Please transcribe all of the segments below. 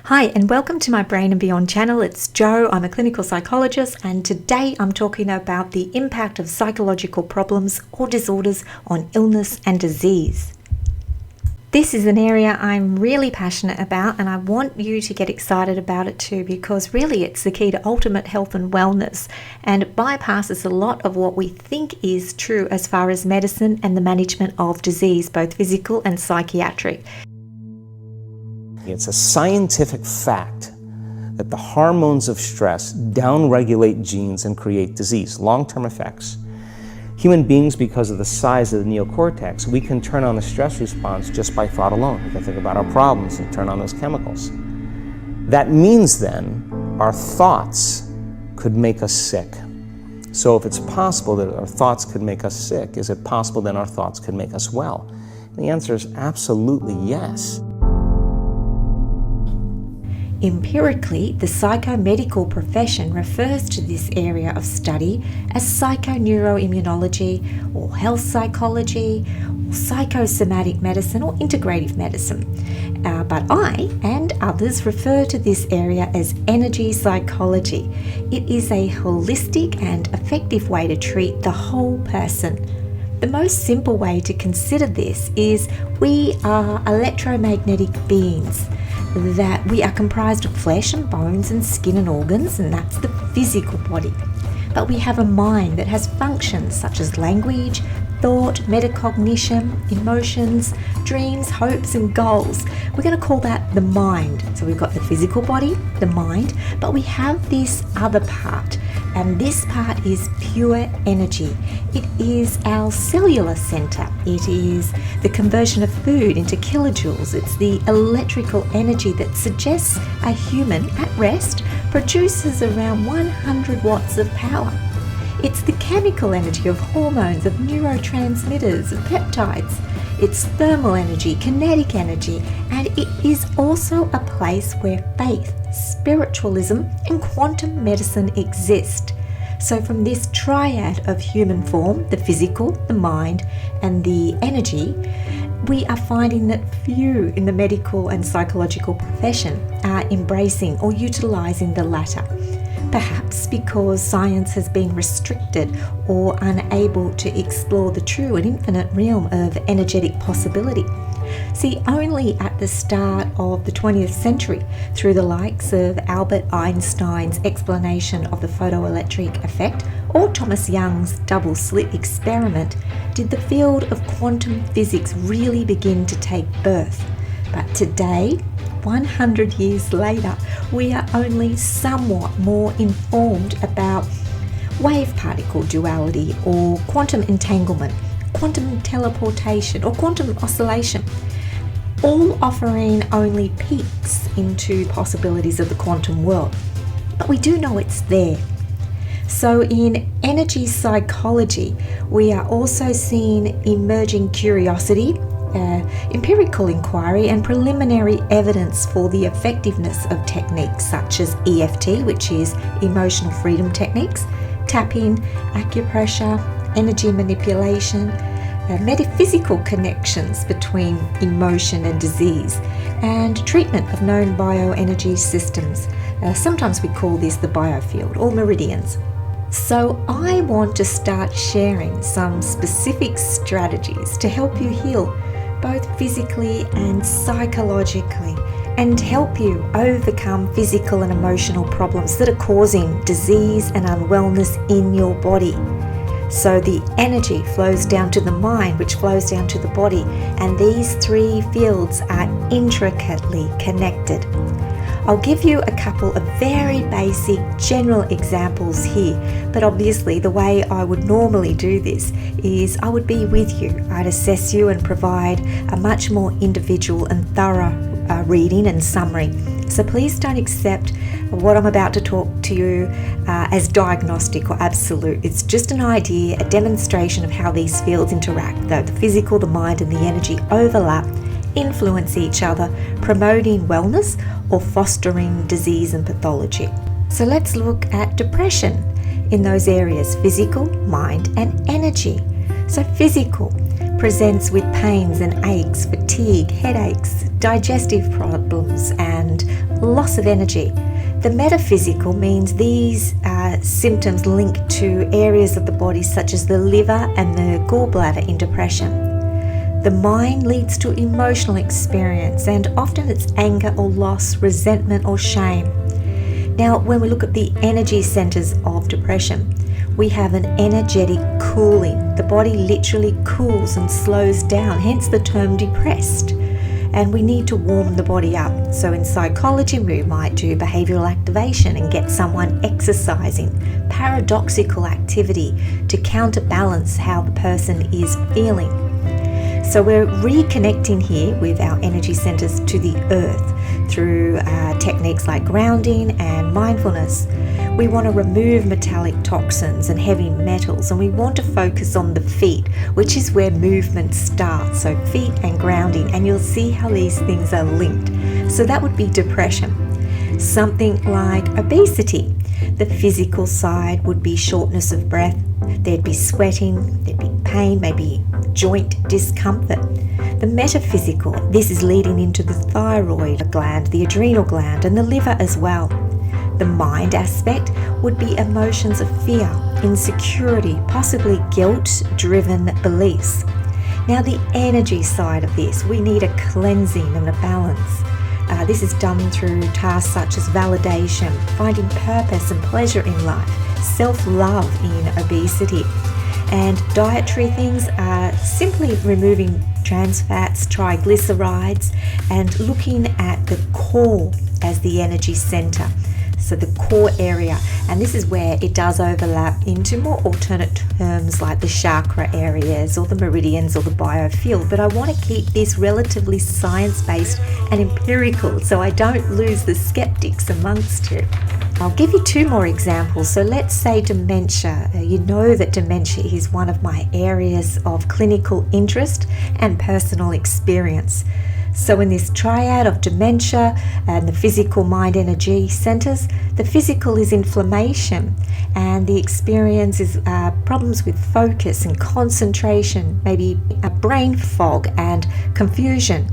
Hi and welcome to my Brain and Beyond channel. It's Joe, I'm a clinical psychologist, and today I'm talking about the impact of psychological problems or disorders on illness and disease. This is an area I'm really passionate about, and I want you to get excited about it too, because really it's the key to ultimate health and wellness, and it bypasses a lot of what we think is true as far as medicine and the management of disease, both physical and psychiatric. It's a scientific fact that the hormones of stress downregulate genes and create disease, long-term effects. Human beings, because of the size of the neocortex, we can turn on the stress response just by thought alone. We can think about our problems and turn on those chemicals. That means then our thoughts could make us sick. So if it's possible that our thoughts could make us sick, is it possible then our thoughts could make us well? And the answer is absolutely yes. Empirically, the psychomedical profession refers to this area of study as psychoneuroimmunology or health psychology or psychosomatic medicine or integrative medicine. But I and others refer to this area as energy psychology. It is a holistic and effective way to treat the whole person. The most simple way to consider this is we are electromagnetic beings, that we are comprised of flesh and bones and skin and organs, and that's the physical body. But we have a mind that has functions such as language, thought, metacognition, emotions, dreams, hopes and goals. We're going to call that the mind. So we've got the physical body, the mind, but we have this other part, and this part is pure energy. It is our cellular center. It is the conversion of food into kilojoules. It's the electrical energy that suggests a human at rest produces around 100 watts of power. It's the chemical energy of hormones, of neurotransmitters, of peptides. It's thermal energy, kinetic energy, and it is also a place where faith, spiritualism, and quantum medicine exist. So from this triad of human form, the physical, the mind, and the energy, we are finding that few in the medical and psychological profession are embracing or utilizing the latter. Perhaps because science has been restricted or unable to explore the true and infinite realm of energetic possibility. See, only at the start of the 20th century, through the likes of Albert Einstein's explanation of the photoelectric effect or Thomas Young's double slit experiment, did the field of quantum physics really begin to take birth. But today, 100 years later, we are only somewhat more informed about wave particle duality or quantum entanglement, quantum teleportation or quantum oscillation, all offering only peeks into possibilities of the quantum world. But we do know it's there. So in energy psychology, we are also seeing emerging curiosity, empirical inquiry and preliminary evidence for the effectiveness of techniques such as EFT, which is emotional freedom techniques, tapping, acupressure, energy manipulation, metaphysical connections between emotion and disease, and treatment of known bioenergy systems. Sometimes we call this the biofield or meridians. So I want to start sharing some specific strategies to help you heal both physically and psychologically, and help you overcome physical and emotional problems that are causing disease and unwellness in your body. So the energy flows down to the mind, which flows down to the body, and these three fields are intricately connected. I'll give you a couple of very basic general examples here, but obviously the way I would normally do this is I would be with you. I'd assess you and provide a much more individual and thorough reading and summary. So please don't accept what I'm about to talk to you as diagnostic or absolute. It's just an idea, a demonstration of how these fields interact, though the physical, the mind, and the energy overlap, influence each other, promoting wellness or fostering disease and pathology. So let's look at depression in those areas: physical, mind, and energy. So physical, presents with pains and aches, fatigue, headaches, digestive problems, and loss of energy. The metaphysical means these symptoms link to areas of the body such as the liver and the gallbladder in depression. The mind leads to emotional experience, and often it's anger or loss, resentment or shame. Now, when we look at the energy centers of depression, we have an energetic cooling. The body literally cools and slows down, hence the term depressed. And we need to warm the body up. So in psychology, we might do behavioral activation and get someone exercising, paradoxical activity to counterbalance how the person is feeling. So we're reconnecting here with our energy centers to the earth through techniques like grounding and mindfulness. We want to remove metallic toxins and heavy metals, and we want to focus on the feet, which is where movement starts. So feet and grounding, and you'll see how these things are linked. So that would be depression. Something like obesity. The physical side would be shortness of breath. There'd be sweating, there'd be pain, maybe joint discomfort. The metaphysical, this is leading into the thyroid gland, the adrenal gland, and the liver as well. The mind aspect would be emotions of fear, insecurity, possibly guilt-driven beliefs. Now the energy side of this, we need a cleansing and a balance. This is done through tasks such as validation, finding purpose and pleasure in life, self-love in obesity. And dietary things are simply removing trans fats, triglycerides, and looking at the core as the energy center. So the core area, and this is where it does overlap into more alternate terms like the chakra areas or the meridians or the biofield, but I want to keep this relatively science-based and empirical so I don't lose the skeptics amongst you. I'll give you two more examples. So let's say dementia. You know that dementia is one of my areas of clinical interest and personal experience. So in this triad of dementia and the physical mind energy centers, the physical is inflammation and the experience is problems with focus and concentration, maybe a brain fog and confusion.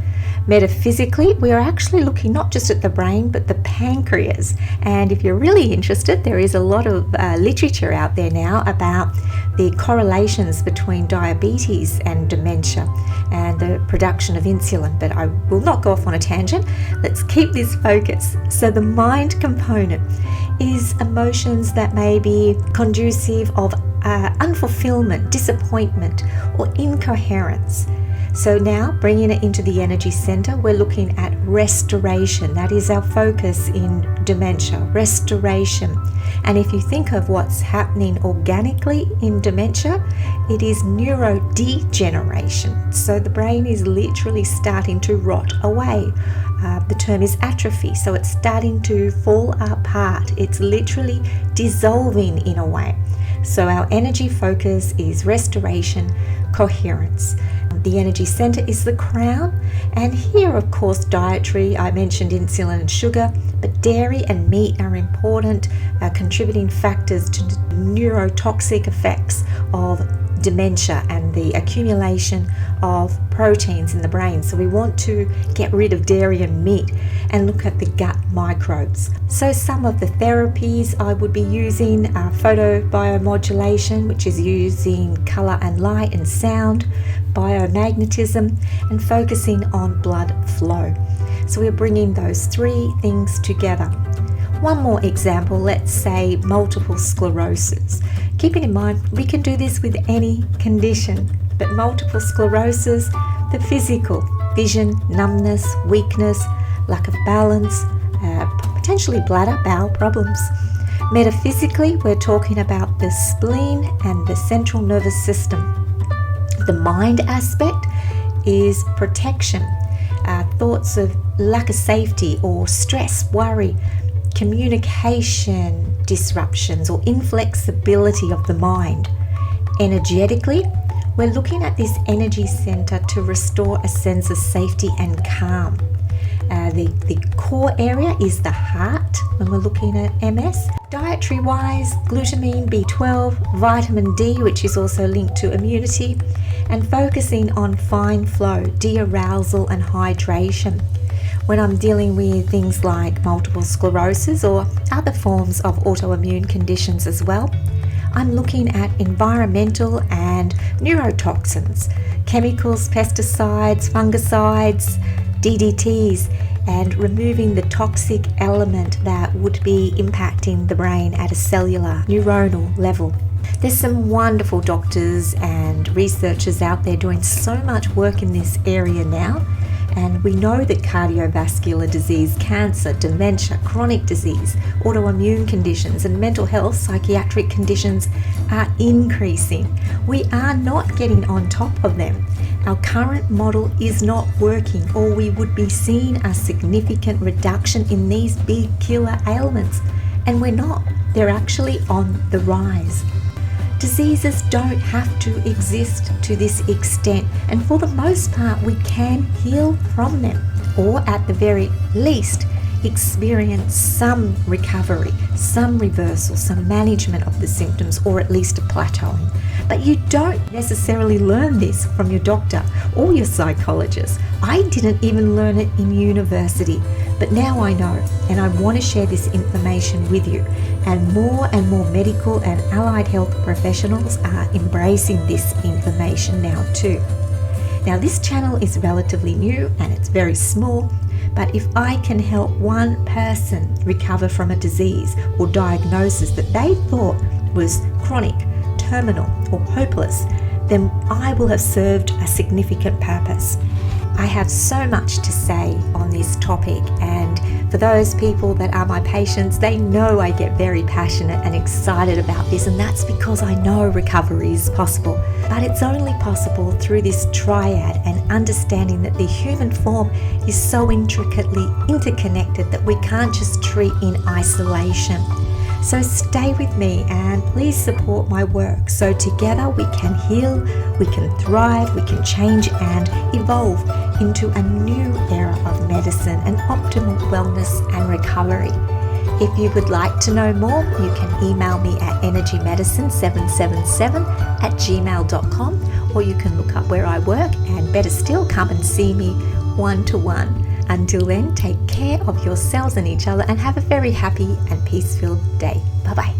Metaphysically, we are actually looking not just at the brain but the pancreas, and if you're really interested, there is a lot of literature out there now about the correlations between diabetes and dementia and the production of insulin, but I will not go off on a tangent. Let's keep this focus. So the mind component is emotions that may be conducive of unfulfillment, disappointment or incoherence. So now bringing it into the energy center, we're looking at restoration. That is our focus in dementia, restoration. And if you think of what's happening organically in dementia, it is neurodegeneration. So the brain is literally starting to rot away. The term is atrophy. So it's starting to fall apart. It's literally dissolving in a way. So our energy focus is restoration, coherence. The energy center is the crown, and here of course dietary, I mentioned insulin and sugar, but dairy and meat are important contributing factors to neurotoxic effects of dementia and the accumulation of proteins in the brain. So we want to get rid of dairy and meat and look at the gut microbes. So some of the therapies I would be using are photobiomodulation, which is using color and light and sound, biomagnetism, and focusing on blood flow. So we're bringing those three things together. One more example, let's say multiple sclerosis. Keeping in mind, we can do this with any condition, but multiple sclerosis, the physical, vision, numbness, weakness, lack of balance, potentially bladder, bowel problems. Metaphysically, we're talking about the spleen and the central nervous system. The mind aspect is protection, thoughts of lack of safety or stress, worry, communication disruptions or inflexibility of the mind. Energetically, we're looking at this energy center to restore a sense of safety and calm. The core area is the heart when we're looking at MS. Dietary wise, glutamine, B12, vitamin D, which is also linked to immunity, and focusing on fine flow, de-arousal and hydration. When I'm dealing with things like multiple sclerosis or other forms of autoimmune conditions as well, I'm looking at environmental and neurotoxins, chemicals, pesticides, fungicides, DDTs, and removing the toxic element that would be impacting the brain at a cellular, neuronal level. There's some wonderful doctors and researchers out there doing so much work in this area now, and we know that cardiovascular disease, cancer, dementia, chronic disease, autoimmune conditions, and mental health, psychiatric conditions are increasing. We are not getting on top of them. Our current model is not working, or we would be seeing a significant reduction in these big killer ailments. And we're not. They're actually on the rise. Diseases don't have to exist to this extent, and for the most part we can heal from them, or at the very least experience some recovery, some reversal, some management of the symptoms, or at least a plateauing. But you don't necessarily learn this from your doctor or your psychologist. I didn't even learn it in university, but now I know, and I want to share this information with you. And more medical and allied health professionals are embracing this information now too. Now this channel is relatively new and it's very small, but if I can help one person recover from a disease or diagnosis that they thought was chronic, terminal, or hopeless, then I will have served a significant purpose. I have so much to say on this topic, and for those people that are my patients, they know I get very passionate and excited about this, and that's because I know recovery is possible. But it's only possible through this triad and understanding that the human form is so intricately interconnected that we can't just treat in isolation. So stay with me and please support my work so together we can heal, we can thrive, we can change and evolve into a new era of medicine and optimal wellness and recovery. If you would like to know more, you can email me at energymedicine777@gmail.com, or you can look up where I work, and better still, come and see me one-to-one. Until then, take care of yourselves and each other and have a very happy and peace-filled day. Bye-bye.